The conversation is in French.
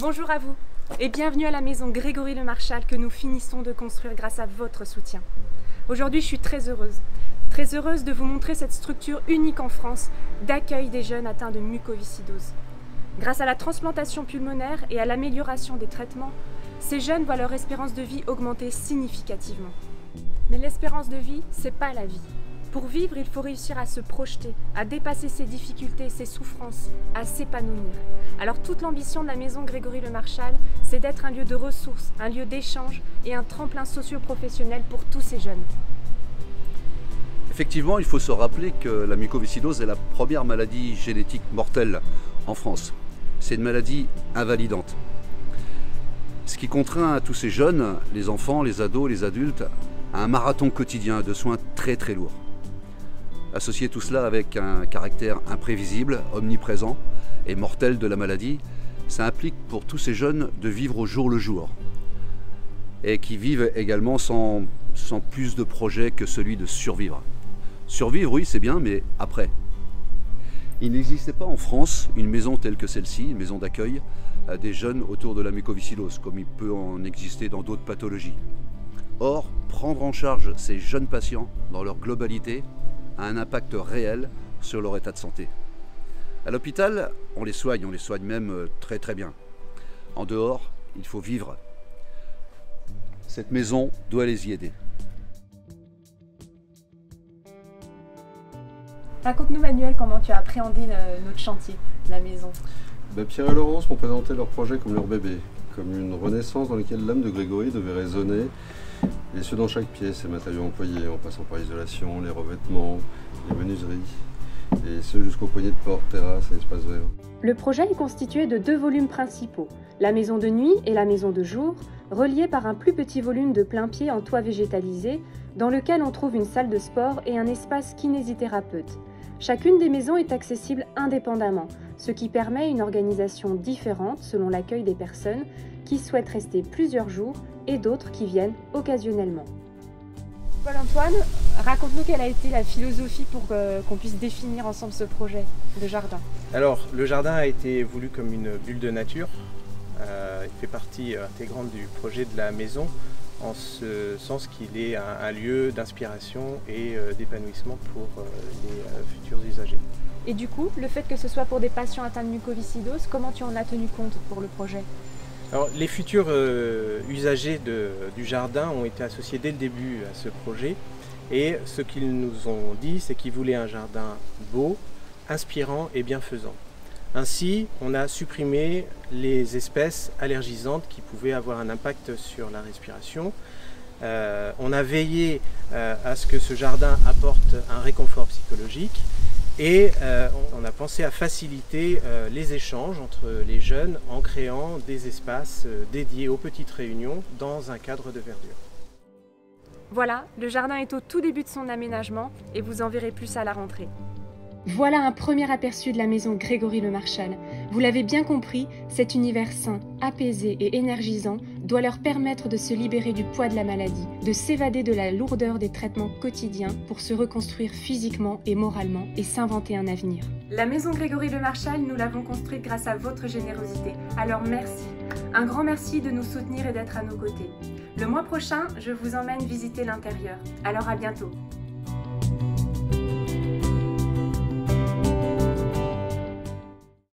Bonjour à vous et bienvenue à la maison Grégory Le Marchal que nous finissons de construire grâce à votre soutien. Aujourd'hui, je suis très heureuse de vous montrer cette structure unique en France d'accueil des jeunes atteints de mucoviscidose. Grâce à la transplantation pulmonaire et à l'amélioration des traitements, ces jeunes voient leur espérance de vie augmenter significativement. Mais l'espérance de vie, c'est pas la vie. Pour vivre, il faut réussir à se projeter, à dépasser ses difficultés, ses souffrances, à s'épanouir. Alors toute l'ambition de la maison Grégory Le Marchal, c'est d'être un lieu de ressources, un lieu d'échange et un tremplin socio-professionnel pour tous ces jeunes. Effectivement, il faut se rappeler que la mucoviscidose est la première maladie génétique mortelle en France. C'est une maladie invalidante. Ce qui contraint tous ces jeunes, les enfants, les ados, les adultes, à un marathon quotidien de soins très lourds. Associer tout cela avec un caractère imprévisible, omniprésent et mortel de la maladie, ça implique pour tous ces jeunes de vivre au jour le jour et qui vivent également sans plus de projet que celui de survivre. Survivre, oui, c'est bien, mais après. Il n'existait pas en France une maison telle que celle-ci, une maison d'accueil des jeunes autour de la mucoviscidose, comme il peut en exister dans d'autres pathologies. Or, prendre en charge ces jeunes patients dans leur globalité a un impact réel sur leur état de santé. À l'hôpital, on les soigne même très bien. En dehors, il faut vivre. Cette maison doit les y aider. Raconte-nous Manuel comment tu as appréhendé notre chantier, la maison. Pierre et Laurence m'ont présenté leur projet comme leur bébé, comme une renaissance dans laquelle l'âme de Grégory devait résonner, et ce dans chaque pièce, les matériaux employés, en passant par l'isolation, les revêtements, les menuiseries, et ce jusqu'aux poignées de porte, terrasse et espaces verts. Le projet est constitué de 2 volumes principaux, la maison de nuit et la maison de jour, reliés par un plus petit volume de plain-pied en toit végétalisé, dans lequel on trouve une salle de sport et un espace kinésithérapeute. Chacune des maisons est accessible indépendamment, ce qui permet une organisation différente selon l'accueil des personnes qui souhaitent rester plusieurs jours et d'autres qui viennent occasionnellement. Paul-Antoine, raconte-nous quelle a été la philosophie pour qu'on puisse définir ensemble ce projet de jardin. Alors, le jardin a été voulu comme une bulle de nature. Il fait partie intégrante du projet de la maison, en ce sens qu'il est un lieu d'inspiration et d'épanouissement pour les futurs usagers. Et du coup, le fait que ce soit pour des patients atteints de mucoviscidose, comment tu en as tenu compte pour le projet ? Alors, les futurs usagers du jardin ont été associés dès le début à ce projet, et ce qu'ils nous ont dit, c'est qu'ils voulaient un jardin beau, inspirant et bienfaisant. Ainsi, on a supprimé les espèces allergisantes qui pouvaient avoir un impact sur la respiration. On a veillé à ce que ce jardin apporte un réconfort psychologique et on a pensé à faciliter les échanges entre les jeunes en créant des espaces dédiés aux petites réunions dans un cadre de verdure. Voilà, le jardin est au tout début de son aménagement et vous en verrez plus à la rentrée. Voilà un premier aperçu de la maison Grégory Le Marchal. Vous l'avez bien compris, cet univers sain, apaisé et énergisant doit leur permettre de se libérer du poids de la maladie, de s'évader de la lourdeur des traitements quotidiens pour se reconstruire physiquement et moralement et s'inventer un avenir. La maison Grégory Le Marchal, nous l'avons construite grâce à votre générosité. Alors merci. Un grand merci de nous soutenir et d'être à nos côtés. Le mois prochain, je vous emmène visiter l'intérieur. Alors à bientôt.